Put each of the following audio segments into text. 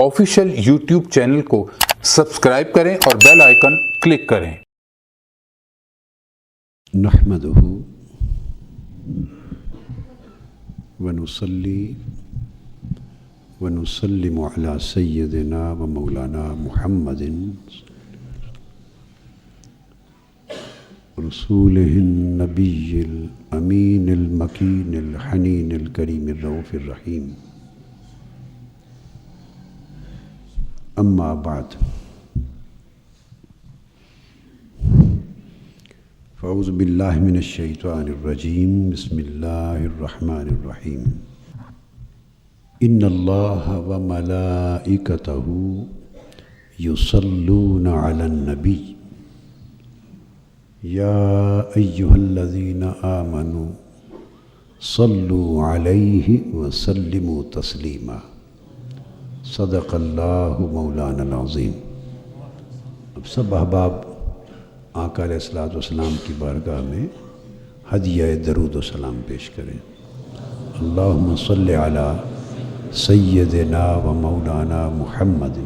Official YouTube channel کو subscribe کریں اور بیل آئیکن کلک کریں۔ نحمدہ ونصلی ونسلم علی سیدنا و مولانا محمد رسولہ النبی الامین المکین الحنین الکریم الرؤوف الرحیم، اما بعد، فاعوذ باللہ من الشیطان الرجیم، بسم اللہ الرحمن الرحیم۔ ان اللہ وملائکتہ یصلون علی النبی یا ایہا الذین آمنوا صلوا علیہ وسلموا تسلیما، صدق اللہ مولانا العظیم۔ اب سب احباب آقا علیہ الصلوۃ والسلام کی بارگاہ میں ہدیہ درود و سلام پیش کریں۔ اللہم صلی علی سیدنا و مولانا محمد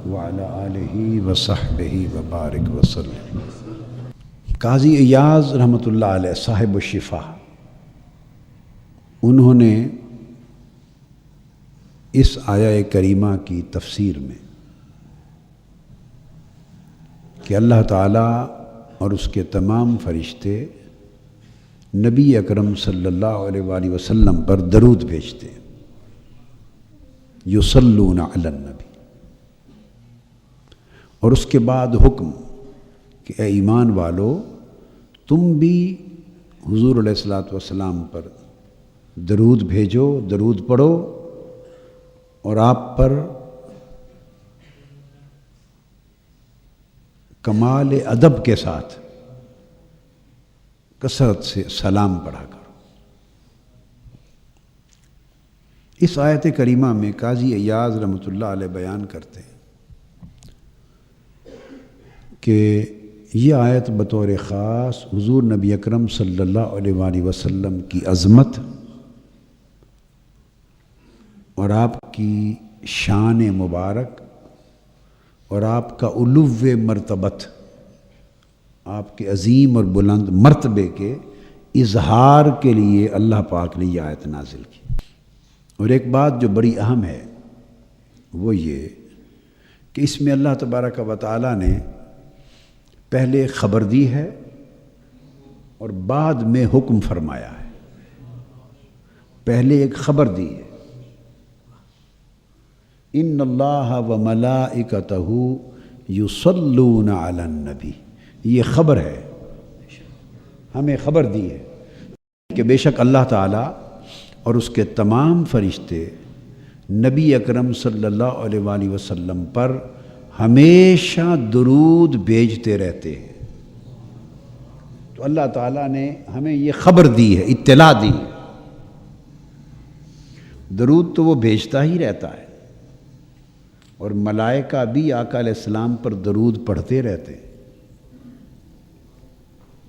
وعلی آلہ وصحبہ وبارک وسلم۔ قاضی ایاز رحمۃ اللہ علیہ صاحب الشفا، انہوں نے اس آیہ کریمہ کی تفسیر میں کہ اللہ تعالیٰ اور اس کے تمام فرشتے نبی اکرم صلی اللہ علیہ وآلہ وسلم پر درود بھیجتے، یصلون علی النبی، اور اس کے بعد حکم کہ اے ایمان والو، تم بھی حضور علیہ الصلوۃ والسلام پر درود بھیجو، درود پڑھو، اور آپ پر کمال ادب کے ساتھ کثرت سے سلام پڑھا کرو۔ اس آیت کریمہ میں قاضی ایاز رحمۃ اللہ علیہ بیان کرتے ہیں کہ یہ آیت بطور خاص حضور نبی اکرم صلی اللہ علیہ وآلہ وسلم کی عظمت اور آپ کی شان مبارک اور آپ کا علو مرتبت، آپ کے عظیم اور بلند مرتبے کے اظہار کے لیے اللہ پاک نے یہ آیت نازل کی۔ اور ایک بات جو بڑی اہم ہے وہ یہ کہ اس میں اللہ تبارک و تعالیٰ نے پہلے خبر دی ہے اور بعد میں حکم فرمایا ہے۔ پہلے ایک خبر دی ہے، ان اللہ وملائکتہ یصلون علی النبی، یہ خبر ہے، ہمیں خبر دی ہے کہ بے شک اللہ تعالیٰ اور اس کے تمام فرشتے نبی اکرم صلی اللہ علیہ وآلہ وسلم پر ہمیشہ درود بھیجتے رہتے ہیں۔ تو اللہ تعالیٰ نے ہمیں یہ خبر دی ہے، اطلاع دی ہے۔ درود تو وہ بھیجتا ہی رہتا ہے، اور ملائکہ بھی آقا علیہ السلام پر درود پڑھتے رہتے ہیں،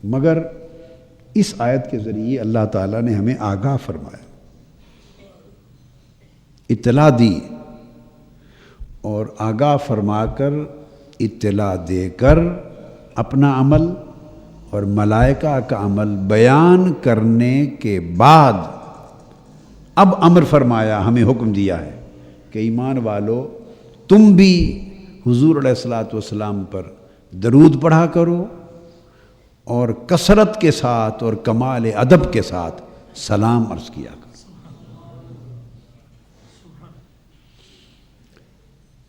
مگر اس آیت کے ذریعے اللہ تعالیٰ نے ہمیں آگاہ فرمایا، اطلاع دی، اور آگاہ فرما کر، اطلاع دے کر اپنا عمل اور ملائکہ کا عمل بیان کرنے کے بعد اب امر فرمایا، ہمیں حکم دیا ہے کہ ایمان والو، تم بھی حضور علیہ الصلوۃ والسلام پر درود پڑھا کرو اور کثرت کے ساتھ اور کمال ادب کے ساتھ سلام عرض کیا کرو۔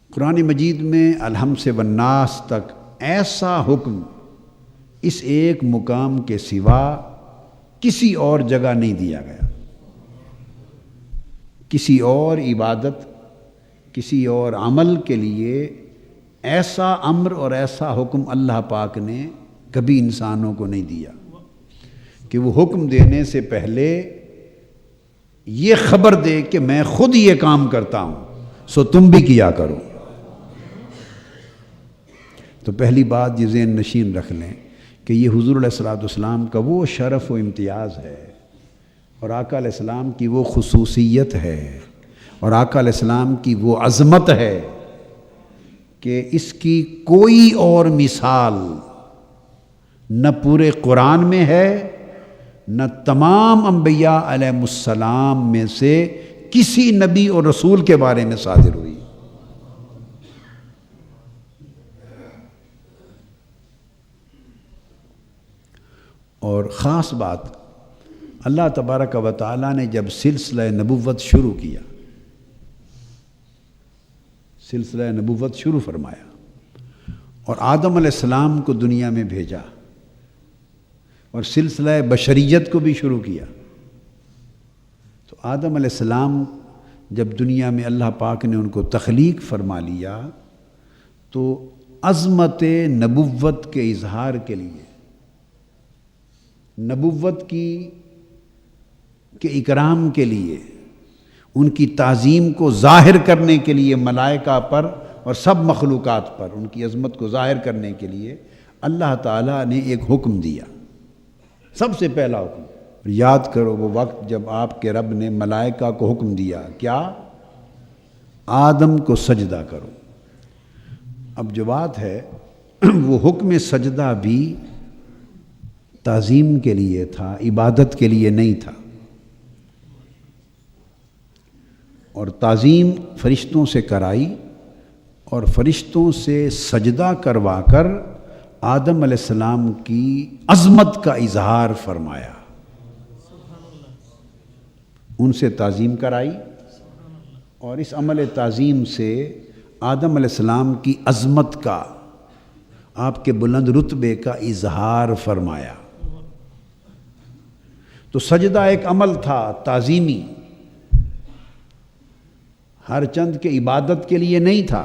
قرآن مجید میں الحم سے والناس تک ایسا حکم اس ایک مقام کے سوا کسی اور جگہ نہیں دیا گیا۔ کسی اور عبادت، کسی اور عمل کے لیے ایسا امر اور ایسا حکم اللہ پاک نے کبھی انسانوں کو نہیں دیا کہ وہ حکم دینے سے پہلے یہ خبر دے کہ میں خود یہ کام کرتا ہوں، سو تم بھی کیا کرو۔ تو پہلی بات یہ ذہن نشین رکھ لیں کہ یہ حضور علیہ الصلوۃ والسلام کا وہ شرف و امتیاز ہے اور آقا علیہ السلام کی وہ خصوصیت ہے اور آقا علیہ السلام کی وہ عظمت ہے کہ اس کی کوئی اور مثال نہ پورے قرآن میں ہے، نہ تمام انبیاء علیہ السلام میں سے کسی نبی اور رسول کے بارے میں صادر ہوئی۔ اور خاص بات، اللہ تبارک و تعالیٰ نے جب سلسلہ نبوت شروع کیا، سلسلہ نبوت شروع فرمایا اور آدم علیہ السلام کو دنیا میں بھیجا اور سلسلہ بشریت کو بھی شروع کیا، تو آدم علیہ السلام جب دنیا میں اللہ پاک نے ان کو تخلیق فرما لیا تو عظمت نبوت کے اظہار کے لیے، نبوت کے اکرام کے لیے، ان کی تعظیم کو ظاہر کرنے کے لیے ملائکہ پر اور سب مخلوقات پر ان کی عظمت کو ظاہر کرنے کے لیے اللہ تعالیٰ نے ایک حکم دیا، سب سے پہلا حکم۔ یاد کرو وہ وقت جب آپ کے رب نے ملائکہ کو حکم دیا، کیا؟ آدم کو سجدہ کرو۔ اب جو بات ہے وہ حکم سجدہ بھی تعظیم کے لیے تھا، عبادت کے لیے نہیں تھا، اور تعظیم فرشتوں سے کرائی اور فرشتوں سے سجدہ کروا کر آدم علیہ السلام کی عظمت کا اظہار فرمایا، ان سے تعظیم کرائی اور اس عمل تعظیم سے آدم علیہ السلام کی عظمت کا، آپ کے بلند رتبے کا اظہار فرمایا۔ تو سجدہ ایک عمل تھا تعظیمی، ہر چند کے عبادت کے لیے نہیں تھا،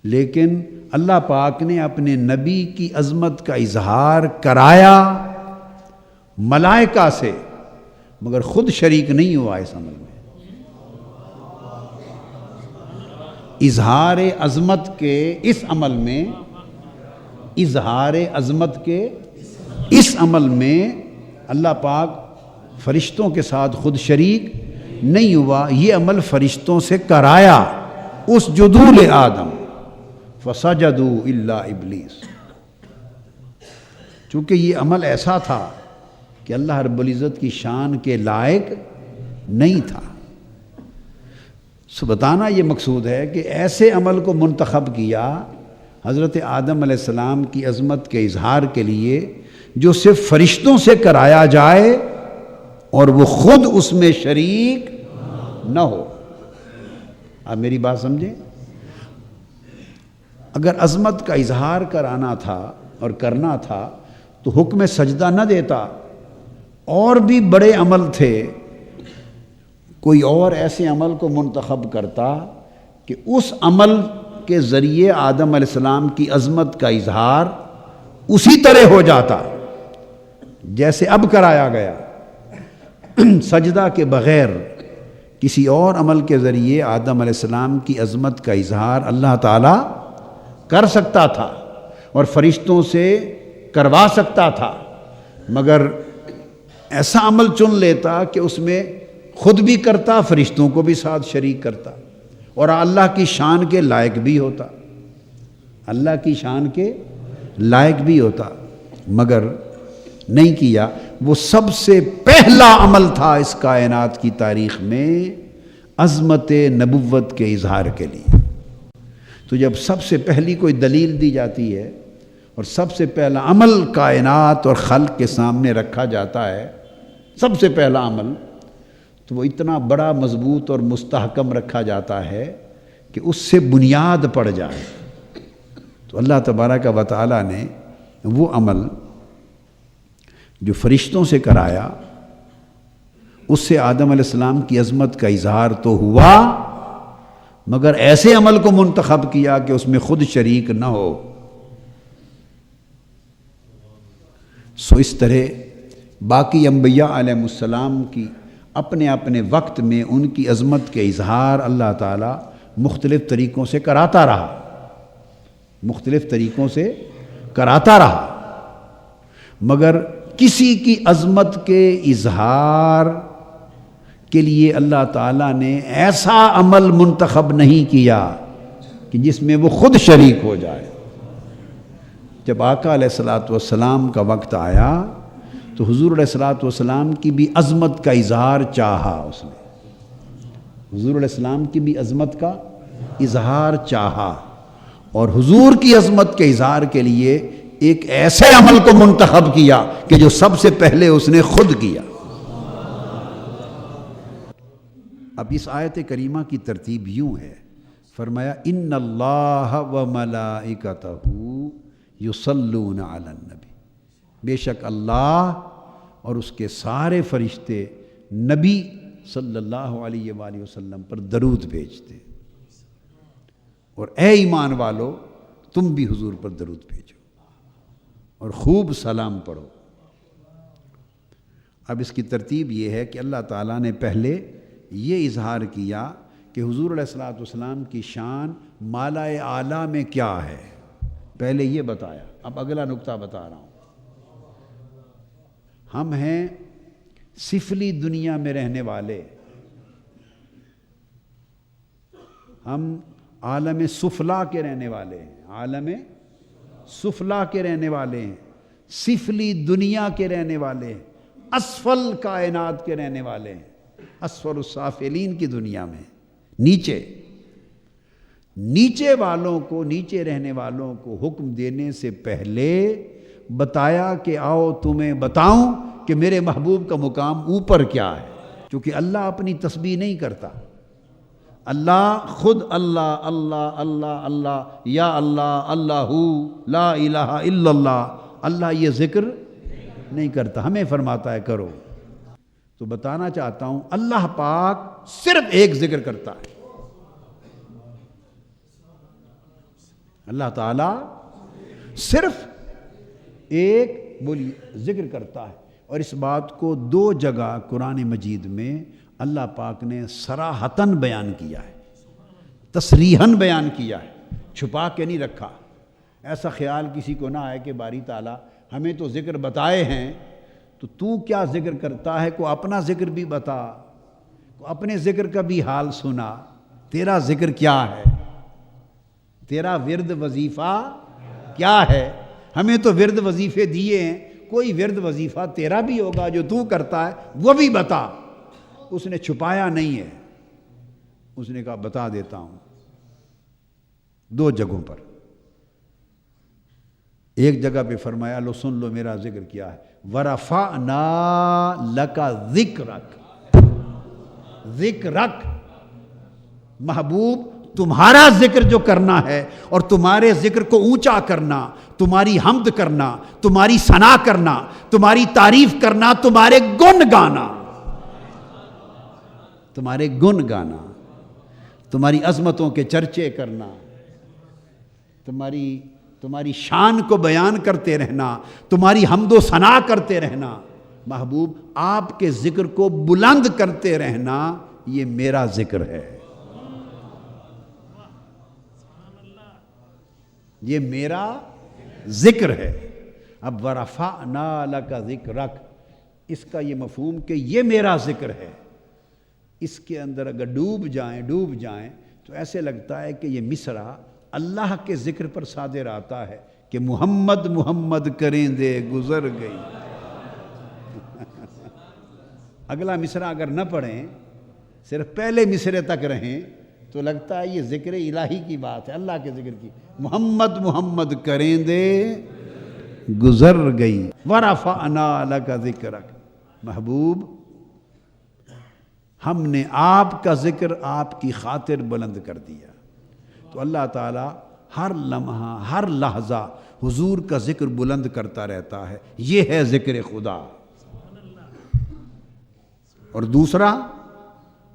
لیکن اللہ پاک نے اپنے نبی کی عظمت کا اظہار کرایا ملائکہ سے، مگر خود شریک نہیں ہوا اس عمل میں۔ اظہار عظمت کے اس عمل میں، اظہار عظمت کے اس عمل میں اللہ پاک فرشتوں کے ساتھ خود شریک نہیں ہوا، یہ عمل فرشتوں سے کرایا۔ اس جدول آدم فسجدوا الا ابلیس، چونکہ یہ عمل ایسا تھا کہ اللہ رب العزت کی شان کے لائق نہیں تھا، سو بتانا یہ مقصود ہے کہ ایسے عمل کو منتخب کیا حضرت آدم علیہ السلام کی عظمت کے اظہار کے لیے جو صرف فرشتوں سے کرایا جائے اور وہ خود اس میں شریک نہ ہو۔ آپ میری بات سمجھیں؟ اگر عظمت کا اظہار کرانا تھا اور کرنا تھا تو حکم سجدہ نہ دیتا، اور بھی بڑے عمل تھے، کوئی اور ایسے عمل کو منتخب کرتا کہ اس عمل کے ذریعے آدم علیہ السلام کی عظمت کا اظہار اسی طرح ہو جاتا جیسے اب کرایا گیا۔ سجدہ کے بغیر کسی اور عمل کے ذریعے آدم علیہ السلام کی عظمت کا اظہار اللہ تعالیٰ کر سکتا تھا اور فرشتوں سے کروا سکتا تھا، مگر ایسا عمل چن لیتا کہ اس میں خود بھی کرتا، فرشتوں کو بھی ساتھ شریک کرتا اور اللہ کی شان کے لائق بھی ہوتا، اللہ کی شان کے لائق بھی ہوتا، مگر نہیں کیا۔ وہ سب سے پہلا عمل تھا اس کائنات کی تاریخ میں عظمت نبوت کے اظہار کے لیے۔ تو جب سب سے پہلی کوئی دلیل دی جاتی ہے اور سب سے پہلا عمل کائنات اور خلق کے سامنے رکھا جاتا ہے، سب سے پہلا عمل، تو وہ اتنا بڑا مضبوط اور مستحکم رکھا جاتا ہے کہ اس سے بنیاد پڑ جائے۔ تو اللہ تبارک و تعالیٰ نے وہ عمل جو فرشتوں سے کرایا، اس سے آدم علیہ السلام کی عظمت کا اظہار تو ہوا، مگر ایسے عمل کو منتخب کیا کہ اس میں خود شریک نہ ہو۔ سو اس طرح باقی انبیاء علیہ السلام کی اپنے اپنے وقت میں ان کی عظمت کے اظہار اللہ تعالیٰ مختلف طریقوں سے کراتا رہا، مختلف طریقوں سے کراتا رہا، مگر کسی کی عظمت کے اظہار کے لیے اللہ تعالیٰ نے ایسا عمل منتخب نہیں کیا کہ جس میں وہ خود شریک ہو جائے۔ جب آقا علیہ الصلوۃ والسلام کا وقت آیا تو حضور علیہ الصلوۃ والسلام کی بھی عظمت کا اظہار چاہا اس نے، حضور علیہ السلام کی بھی عظمت کا اظہار چاہا، اور حضور کی عظمت کے اظہار کے لیے ایک ایسے عمل کو منتخب کیا کہ جو سب سے پہلے اس نے خود کیا۔ اب اس آیت کریمہ کی ترتیب یوں ہے، فرمایا ان اللہ و ملائکتہ یصلون علی النبی، بے شک اللہ اور اس کے سارے فرشتے نبی صلی اللہ علیہ وآلہ وسلم پر درود بھیجتے، اور اے ایمان والو تم بھی حضور پر درود بھیجو اور خوب سلام پڑھو۔ اب اس کی ترتیب یہ ہے کہ اللہ تعالیٰ نے پہلے یہ اظہار کیا کہ حضور علیہ الصلوۃ والسلام کی شان مالائے اعلیٰ میں کیا ہے، پہلے یہ بتایا۔ اب اگلا نقطہ بتا رہا ہوں، ہم ہیں سفلی دنیا میں رہنے والے، ہم عالم سفلا کے رہنے والے ہیں، عالم سفلا کے رہنے والے ہیں، سفلی دنیا کے رہنے والے ہیں، اسفل کائنات کے رہنے والے ہیں، اسفل السافلین کی دنیا میں، نیچے والوں کو، نیچے رہنے والوں کو حکم دینے سے پہلے بتایا کہ آؤ تمہیں بتاؤں کہ میرے محبوب کا مقام اوپر کیا ہے، کیونکہ اللہ اپنی تسبیح نہیں کرتا، اللہ خود اللہ اللہ اللہ اللہ یا اللہ اللہ لا الہ الا اللہ، اللہ یہ ذکر نہیں کرتا، ہمیں فرماتا ہے کرو۔ تو بتانا چاہتا ہوں اللہ پاک صرف ایک ذکر کرتا ہے، اللہ تعالیٰ صرف ایک ذکر کرتا ہے، اور اس بات کو دو جگہ قرآن مجید میں اللہ پاک نے صراحتاً بیان کیا ہے، تصریحاً بیان کیا ہے، چھپا کے نہیں رکھا۔ ایسا خیال کسی کو نہ آئے کہ باری تعالیٰ ہمیں تو ذکر بتائے ہیں تو کیا ذکر کرتا ہے، کو اپنا ذکر بھی بتا، کو اپنے ذکر کا بھی حال سنا، تیرا ذکر کیا ہے، تیرا ورد وظیفہ کیا ہے، ہمیں تو ورد وظیفے دیے ہیں، کوئی ورد وظیفہ تیرا بھی ہوگا جو تو کرتا ہے وہ بھی بتا۔ اس نے چھپایا نہیں ہے، اس نے کہا بتا دیتا ہوں دو جگہوں پر۔ ایک جگہ پہ فرمایا لو سن لو میرا ذکر کیا ہے، وَرَفَعْنَا لَكَ ذِكْرَكَ، ذکرک، محبوب تمہارا ذکر جو کرنا ہے اور تمہارے ذکر کو اونچا کرنا، تمہاری حمد کرنا، تمہاری ثنا کرنا، تمہاری تعریف کرنا، تمہارے گن گانا، تمہارے گن گانا، تمہاری عظمتوں کے چرچے کرنا، تمہاری شان کو بیان کرتے رہنا، تمہاری حمد و ثنا کرتے رہنا، محبوب آپ کے ذکر کو بلند کرتے رہنا، یہ میرا ذکر ہے، یہ میرا ذکر ہے۔ اب وَرَفَعْنَا لَكَ ذِكْرَكَ، اس کا یہ مفہوم کہ یہ میرا ذکر ہے، اس کے اندر اگر ڈوب جائیں تو ایسے لگتا ہے کہ یہ مصرع اللہ کے ذکر پر صادر آتا ہے کہ محمد محمد کریں دے گزر گئی۔ اگلا مصرع اگر نہ پڑھیں، صرف پہلے مصرے تک رہیں تو لگتا ہے یہ ذکر الہی کی بات ہے، اللہ کے ذکر کی، محمد محمد کریں دے گزر گئی۔ وَرَفَعْنَا لَكَ ذِكْرَكَ، محبوب ہم نے آپ کا ذکر آپ کی خاطر بلند کر دیا۔ تو اللہ تعالیٰ ہر لمحہ ہر لحظہ حضور کا ذکر بلند کرتا رہتا ہے، یہ ہے ذکر خدا۔ اور دوسرا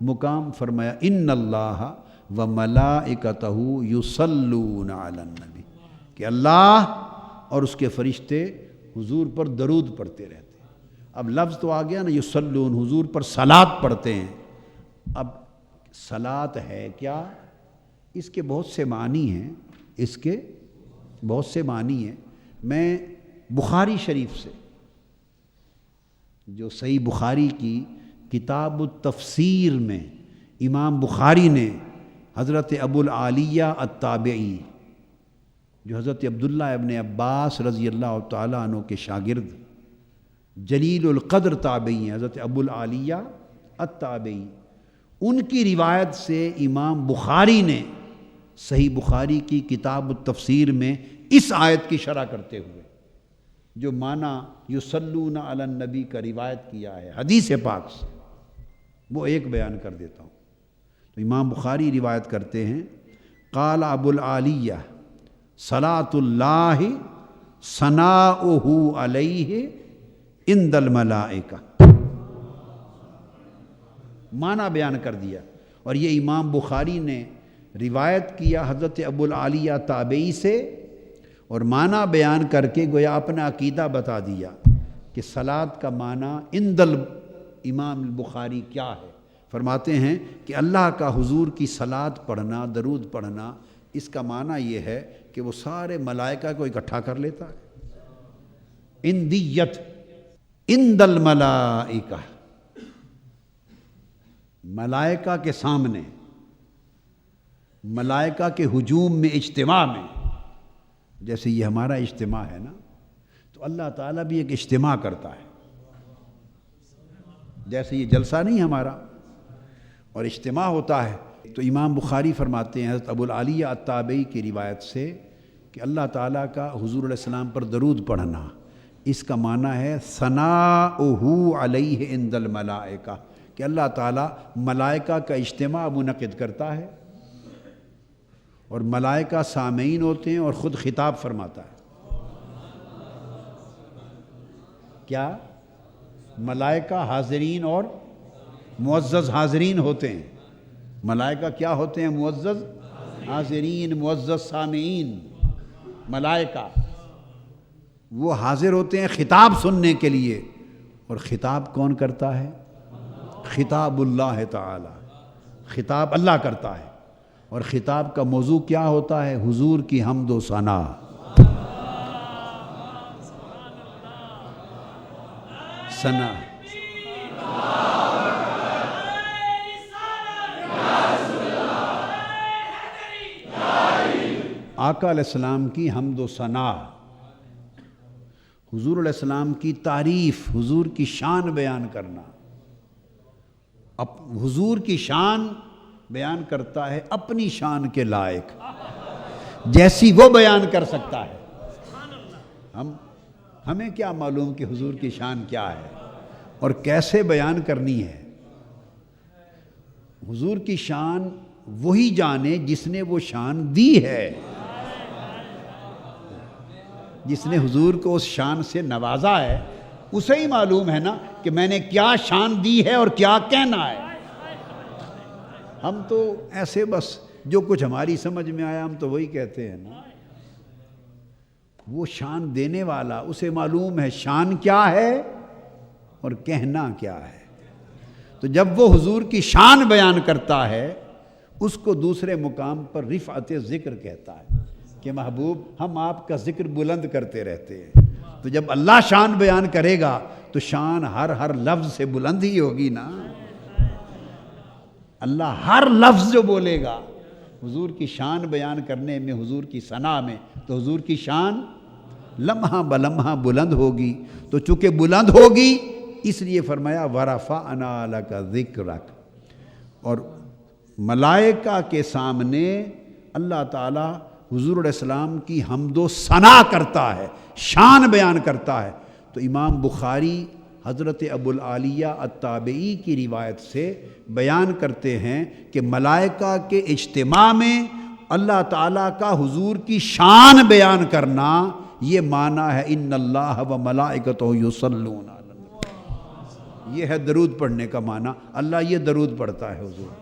مقام فرمایا ان اللہ و ملائکتہ یصلون علی النبی، کہ اللہ اور اس کے فرشتے حضور پر درود پڑھتے رہتے ہیں۔ اب لفظ تو آ گیا نا یصلون، حضور پر صلاۃ پڑھتے ہیں۔ اب صلاۃ ہے کیا؟ اس کے بہت سے معنی ہیں، میں بخاری شریف سے، جو صحیح بخاری کی کتاب التفسیر میں امام بخاری نے حضرت ابو العالیہ التابعی، جو حضرت عبداللہ ابن عباس رضی اللہ تعالیٰ عنہ کے شاگرد جلیل القدر تابعی ہیں، حضرت ابو العالیہ التابعی، ان کی روایت سے امام بخاری نے صحیح بخاری کی کتاب التفسیر میں اس آیت کی شرح کرتے ہوئے جو معنی یصلون علی النبی کا روایت کیا ہے حدیث پاک سے، وہ ایک بیان کر دیتا ہوں۔ تو امام بخاری روایت کرتے ہیں قال ابو العالیہ صلاۃ اللہ ثناؤہ علیہ عند الملائکہ، معنی بیان کر دیا، اور یہ امام بخاری نے روایت کیا حضرت ابو العالیہ تابعی سے، اور معنی بیان کر کے گویا اپنا عقیدہ بتا دیا کہ صلاۃ کا معنی عند امام البخاری کیا ہے۔ فرماتے ہیں کہ اللہ کا حضور کی صلاۃ پڑھنا، درود پڑھنا، اس کا معنی یہ ہے کہ وہ سارے ملائکہ کو اکٹھا کر لیتا ہے۔ اندیت عند الملائکہ، ملائکہ کے سامنے، ملائکہ کے ہجوم میں، اجتماع میں، جیسے یہ ہمارا اجتماع ہے نا، تو اللہ تعالیٰ بھی ایک اجتماع کرتا ہے، جیسے یہ جلسہ نہیں ہمارا، اور اجتماع ہوتا ہے۔ تو امام بخاری فرماتے ہیں حضرت ابو العالیہ التابعی کی روایت سے کہ اللہ تعالیٰ کا حضور علیہ السلام پر درود پڑھنا، اس کا معنی ہے ثناؤہ علیہ عند الملائکہ، کہ اللہ تعالیٰ ملائکہ کا اجتماع منعقد کرتا ہے، اور ملائکہ سامعین ہوتے ہیں اور خود خطاب فرماتا ہے۔ کیا؟ ملائکہ حاضرین اور معزز حاضرین ہوتے ہیں۔ ملائکہ کیا ہوتے ہیں؟ معزز حاضرین، معزز سامعین۔ ملائکہ وہ حاضر ہوتے ہیں خطاب سننے کے لیے، اور خطاب کون کرتا ہے؟ خطاب اللہ تعالی، خطاب اللہ کرتا ہے، اور خطاب کا موضوع کیا ہوتا ہے؟ حضور کی حمد و ثنا۔ ثنا آقا علیہ السلام کی حمد و ثنا، حضور علیہ السلام کی تعریف، حضور کی شان بیان کرنا۔ حضور کی شان بیان کرتا ہے اپنی شان کے لائق، جیسی وہ بیان کر سکتا ہے۔ ہمیں کیا معلوم کہ حضور کی شان کیا ہے اور کیسے بیان کرنی ہے؟ حضور کی شان وہی جانے جس نے وہ شان دی ہے، جس نے حضور کو اس شان سے نوازا ہے، اسے ہی معلوم ہے نا کہ میں نے کیا شان دی ہے اور کیا کہنا ہے۔ ہم تو ایسے بس جو کچھ ہماری سمجھ میں آیا ہم تو وہی کہتے ہیں نا۔ وہ شان دینے والا، اسے معلوم ہے شان کیا ہے اور کہنا کیا ہے۔ تو جب وہ حضور کی شان بیان کرتا ہے، اس کو دوسرے مقام پر رفعت ذکر کہتا ہے کہ محبوب ہم آپ کا ذکر بلند کرتے رہتے ہیں۔ تو جب اللہ شان بیان کرے گا تو شان ہر لفظ سے بلند ہی ہوگی نا۔ اللہ ہر لفظ جو بولے گا حضور کی شان بیان کرنے میں، حضور کی ثنا میں، تو حضور کی شان لمحہ بلمحہ بلند ہوگی۔ تو چونکہ بلند ہوگی اس لیے فرمایا وَرَفَعْنَا لَكَ ذِكْرَكَ، اور ملائکہ کے سامنے اللہ تعالیٰ حضور علیہ السلام کی حمد و ثنا کرتا ہے، شان بیان کرتا ہے۔ تو امام بخاری حضرت ابو العالیہ التابعی کی روایت سے بیان کرتے ہیں کہ ملائکہ کے اجتماع میں اللہ تعالیٰ کا حضور کی شان بیان کرنا، یہ معنی ہے ان اللہ و ملائکتہ یصلون علی النبی، یہ ہے درود پڑھنے کا معنی۔ اللہ یہ درود پڑھتا ہے حضور،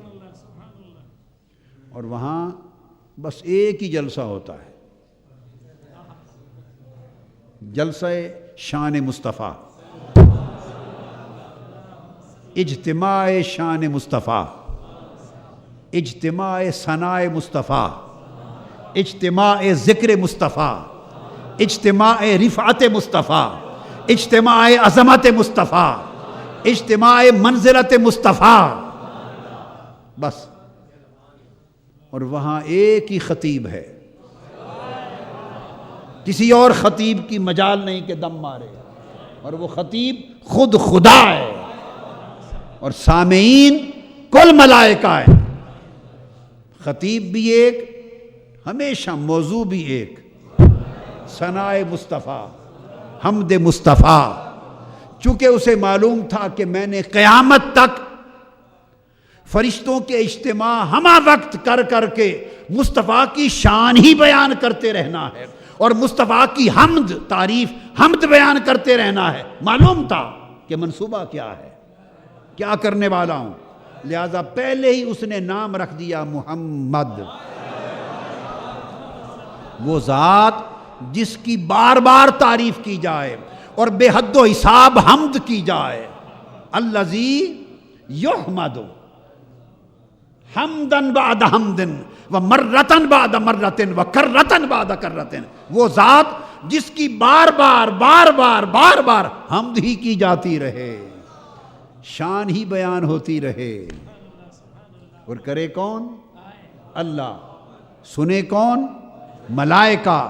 اور وہاں بس ایک ہی جلسہ ہوتا ہے، جلسہ شان مصطفیٰ، اجتماع شان مصطفیٰ، اجتماع ثناء مصطفیٰ، اجتماع ذکر مصطفیٰ، اجتماع رفعت مصطفیٰ، اجتماع عظمت مصطفیٰ، اجتماع منزلت مصطفیٰ، بس. اور وہاں ایک ہی خطیب ہے، کسی اور خطیب کی مجال نہیں کہ دم مارے، اور وہ خطیب خود خدا ہے، اور سامعین کل ملائکہ ہے. خطیب بھی ایک، ہمیشہ موضوع بھی ایک، ثناء مصطفیٰ، حمد مصطفیٰ. چونکہ اسے معلوم تھا کہ میں نے قیامت تک فرشتوں کے اجتماع ہمہ وقت کر کر کے مصطفیٰ کی شان ہی بیان کرتے رہنا ہے، اور مصطفیٰ کی حمد، تعریف، حمد بیان کرتے رہنا ہے. معلوم تھا کہ منصوبہ کیا ہے، کیا کرنے والا ہوں، لہذا پہلے ہی اس نے نام رکھ دیا محمد. وہ ذات جس کی بار بار تعریف کی جائے اور بے حد و حساب حمد کی جائے. الذی یحمد حمدن بعد حمدن و مرتن بعد مرتن و کرتن بعد کرتن. وہ ذات جس کی بار بار حمد ہی کی جاتی رہے، شان ہی بیان ہوتی رہے. اور کرے کون؟ اللہ. سنے کون؟ ملائکہ.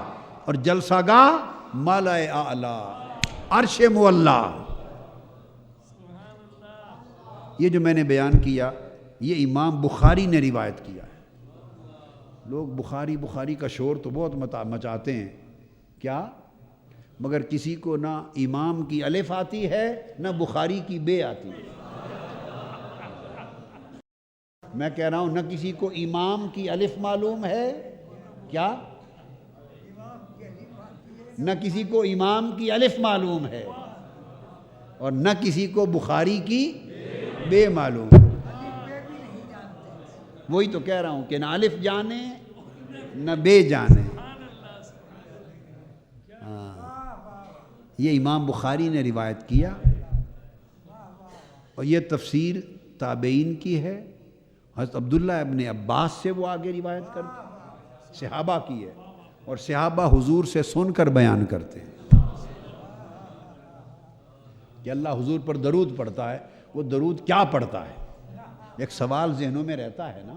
اور جلسہ گاہ ملأ اعلیٰ، عرش معلیٰ. یہ جو میں نے بیان کیا یہ امام بخاری نے روایت کیا ہے. لوگ بخاری کا شور تو بہت مچاتے ہیں کیا، مگر کسی کو نہ امام کی الف آتی ہے نہ بخاری کی بے آتی ہے. میں کہہ رہا ہوں نہ کسی کو امام کی الف معلوم ہے کیا، نہ کسی کو امام کی الف معلوم ہے، اور نہ کسی کو بخاری کی بے معلوم. وہی تو کہہ رہا ہوں کہ نہ الف جانے نہ بے جانے. یہ امام بخاری نے روایت کیا، اور یہ تفسیر تابعین کی ہے. حضرت عبداللہ ابن عباس سے وہ آگے روایت کرتے، صحابہ کی ہے، اور صحابہ حضور سے سن کر بیان کرتے ہیں کہ اللہ حضور پر درود پڑھتا ہے. وہ درود کیا پڑھتا ہے؟ ایک سوال ذہنوں میں رہتا ہے نا.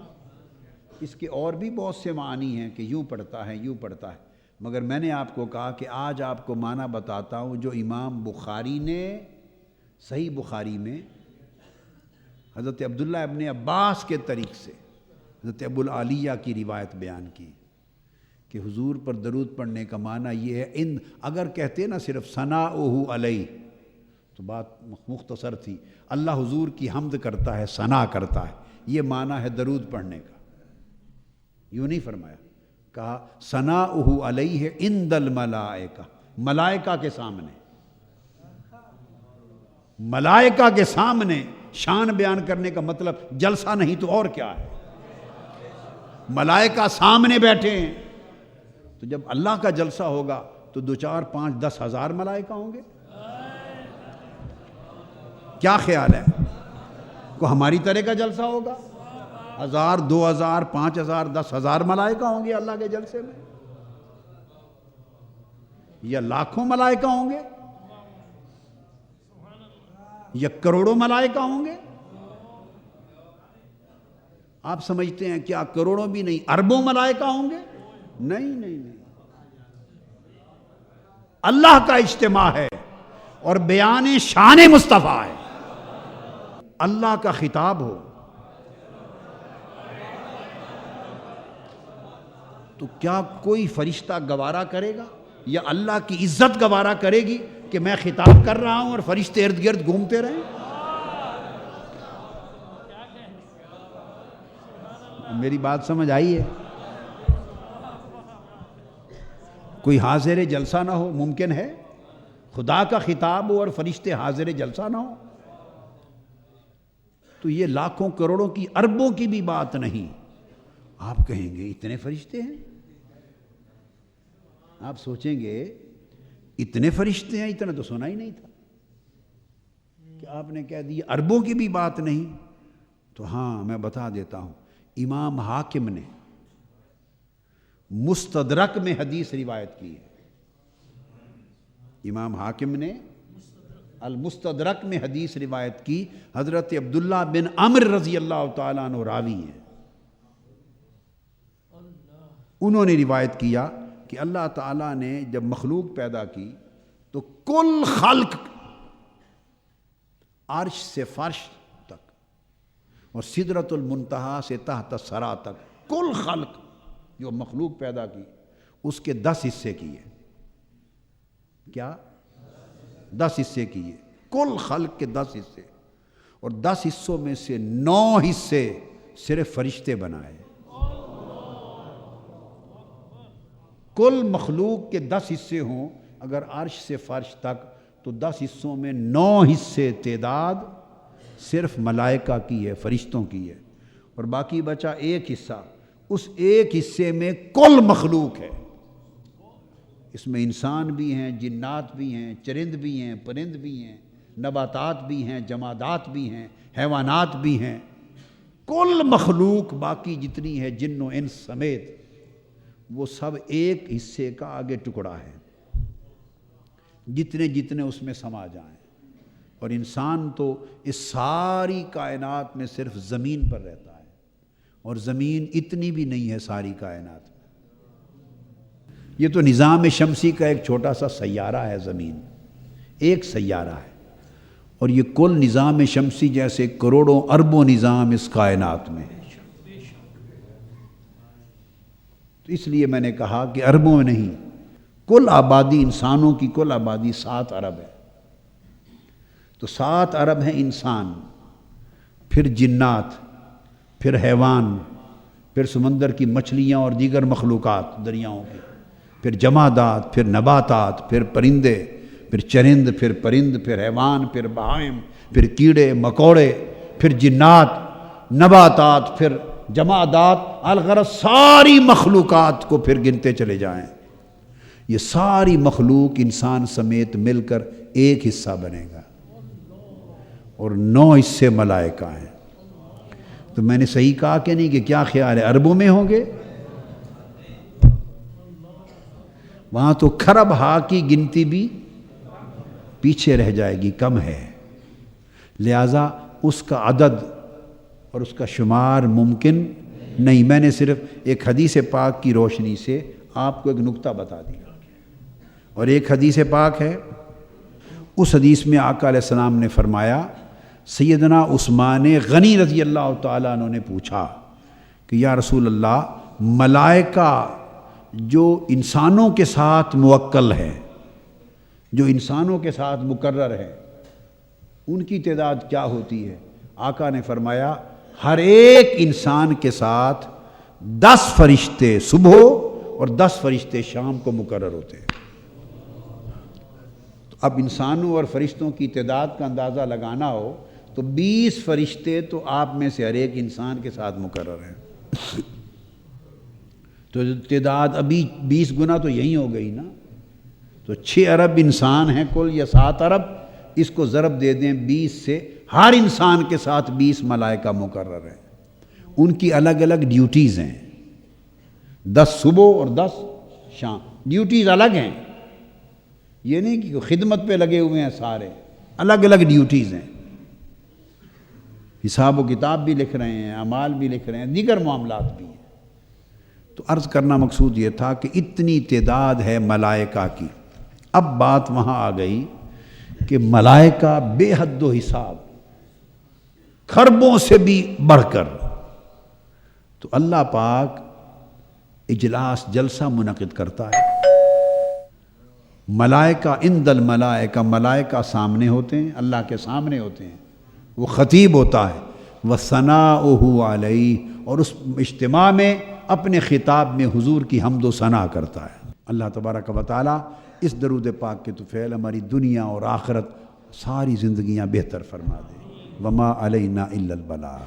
اس کے اور بھی بہت سے معنی ہیں کہ یوں پڑھتا ہے یوں پڑھتا ہے، مگر میں نے آپ کو کہا کہ آج آپ کو معنی بتاتا ہوں جو امام بخاری نے صحیح بخاری میں حضرت عبداللہ ابن عباس کے طریق سے حضرت ابو العالیہ کی روایت بیان کی کہ حضور پر درود پڑھنے کا معنی یہ ہے. اگر کہتے نا صرف ثناؤہ علیہ تو بات مختصر تھی. اللہ حضور کی حمد کرتا ہے، ثنا کرتا ہے، یہ معنی ہے درود پڑھنے کا. یوں نہیں فرمایا، کہا ثناؤہ علیہ عند الملائکہ، ملائکہ کے سامنے. ملائکہ کے سامنے شان بیان کرنے کا مطلب جلسہ نہیں تو اور کیا ہے. ملائکہ سامنے بیٹھے ہیں، تو جب اللہ کا جلسہ ہوگا تو 2 4 5 10 ہزار ملائکہ ہوں گے. کیا خیال ہے؟ کو ہماری طرح کا جلسہ ہوگا؟ 1000 2000 5000 10,000 ملائکہ ہوں گے اللہ کے جلسے میں، یا لاکھوں ملائکہ ہوں گے، یا کروڑوں ملائکہ ہوں گے. آپ سمجھتے ہیں کیا کروڑوں بھی نہیں اربوں ملائکہ ہوں گے؟ نہیں. اللہ کا اجتماع ہے اور بیان شان مصطفیٰ ہے. اللہ کا خطاب ہو تو کیا کوئی فرشتہ گوارا کرے گا، یا اللہ کی عزت گوارا کرے گی کہ میں خطاب کر رہا ہوں اور فرشتے ارد گرد گھومتے رہیں؟ میری بات سمجھ آئی ہے؟ کوئی حاضر جلسہ نہ ہو؟ ممکن ہے خدا کا خطاب ہو اور فرشتے حاضر جلسہ نہ ہو؟ تو یہ لاکھوں کروڑوں کی اربوں کی بھی بات نہیں. آپ کہیں گے اتنے فرشتے ہیں، آپ سوچیں گے اتنے فرشتے ہیں، اتنا تو سنا ہی نہیں تھا کہ آپ نے کہہ دیا اربوں کی بھی بات نہیں. تو ہاں میں بتا دیتا ہوں، امام حاکم نے مستدرک میں حدیث روایت کی ہے. امام حاکم نے المستدرک میں حدیث روایت کی، حضرت عبداللہ بن عمر رضی اللہ تعالیٰ عنہ راوی ہیں، انہوں نے روایت کیا کہ اللہ تعالیٰ نے جب مخلوق پیدا کی تو کل خلق عرش سے فرش تک اور سدرۃ المنتہا سے تحت الثری تک کل خلق جو مخلوق پیدا کی اس کے 10 حصے کیے۔ کیا؟ 10 حصے کیے، کل خلق کے 10 حصے، اور 10 حصوں میں سے 9 حصے صرف فرشتے بنائے۔ کل مخلوق کے 10 حصے ہوں اگر عرش سے فرش تک، تو 10 حصوں میں 9 حصے تعداد صرف ملائکہ کی ہے، فرشتوں کی ہے، اور باقی بچا 1 حصہ، اس 1 حصے میں کل مخلوق ہے۔ اس میں انسان بھی ہیں، جنات بھی ہیں، چرند بھی ہیں، پرند بھی ہیں، نباتات بھی ہیں، جمادات بھی ہیں، حیوانات بھی ہیں، کل مخلوق باقی جتنی ہے جن و انس سمیت وہ سب 1 حصے کا آگے ٹکڑا ہے، جتنے جتنے اس میں سما جائیں۔ اور انسان تو اس ساری کائنات میں صرف زمین پر رہتا ہے، اور زمین اتنی بھی نہیں ہے ساری کائنات میں۔ یہ تو نظام شمسی کا ایک چھوٹا سا سیارہ ہے، زمین ایک سیارہ ہے، اور یہ کل نظام شمسی جیسے کروڑوں اربوں نظام اس کائنات میں ہے۔ تو اس لیے میں نے کہا کہ اربوں میں نہیں، کل آبادی، انسانوں کی کل آبادی 7 ارب ہے، تو 7 ارب ہیں انسان، پھر جنات، پھر حیوان، پھر سمندر کی مچھلیاں اور دیگر مخلوقات دریاؤں کی، پھر جمادات، پھر نباتات، پھر پرندے، پھر چرند، پھر پرند، پھر حیوان، پھر بہائم، پھر کیڑے مکوڑے، پھر جنات، نباتات، پھر جمادات، الغرض ساری مخلوقات کو پھر گنتے چلے جائیں، یہ ساری مخلوق انسان سمیت مل کر 1 حصہ بنے گا، اور 9 حصے ملائکہ ہیں۔ تو میں نے صحیح کہا کہ نہیں؟ کہ کیا خیال ہے، اربوں میں ہوں گے؟ وہاں تو کھرب ہا کی گنتی بھی پیچھے رہ جائے گی، کم ہے، لہذا اس کا عدد اور اس کا شمار ممکن نہیں۔ میں نے صرف ایک حدیث پاک کی روشنی سے آپ کو ایک نکتہ بتا دیا، اور ایک حدیث پاک ہے، اس حدیث میں آقا علیہ السلام نے فرمایا، سیدنا عثمان غنی رضی اللہ تعالیٰ عنہ نے پوچھا کہ یا رسول اللہ، ملائکہ جو انسانوں کے ساتھ موکل ہے، جو انسانوں کے ساتھ مقرر ہے، ان کی تعداد کیا ہوتی ہے؟ آقا نے فرمایا، ہر ایک انسان کے ساتھ 10 فرشتے صبح اور 10 فرشتے شام کو مقرر ہوتے ہیں۔ تو اب انسانوں اور فرشتوں کی تعداد کا اندازہ لگانا ہو تو 20 فرشتے تو آپ میں سے ہر ایک انسان کے ساتھ مقرر ہیں، تو تعداد ابھی 20 گنا تو یہی ہو گئی نا۔ تو 6 ارب انسان ہیں کل، یا 7 ارب، اس کو ضرب دے دیں 20 سے، ہر انسان کے ساتھ 20 ملائکہ مقرر ہیں، ان کی الگ الگ ڈیوٹیز ہیں، 10 صبح اور 10 شام، ڈیوٹیز الگ ہیں، یہ نہیں کہ خدمت پہ لگے ہوئے ہیں، سارے الگ الگ ڈیوٹیز ہیں، حساب و کتاب بھی لکھ رہے ہیں، اعمال بھی لکھ رہے ہیں، دیگر معاملات بھی ہیں۔ تو عرض کرنا مقصود یہ تھا کہ اتنی تعداد ہے ملائکہ کی۔ اب بات وہاں آ گئی کہ ملائکہ بے حد و حساب، خربوں سے بھی بڑھ کر، تو اللہ پاک اجلاس، جلسہ منعقد کرتا ہے، ملائکہ عند الملائکہ، ملائکہ سامنے ہوتے ہیں، اللہ کے سامنے ہوتے ہیں، وہ خطیب ہوتا ہے، وَثَنَاؤُهُ عَلَيْهِ، اور اس اجتماع میں اپنے خطاب میں حضور کی حمد و ثنا کرتا ہے۔ اللہ تبارک و تعالیٰ اس درود پاک کے طفیل ہماری دنیا اور آخرت ساری زندگیاں بہتر فرما دے۔ وما علینا الا البلاغ۔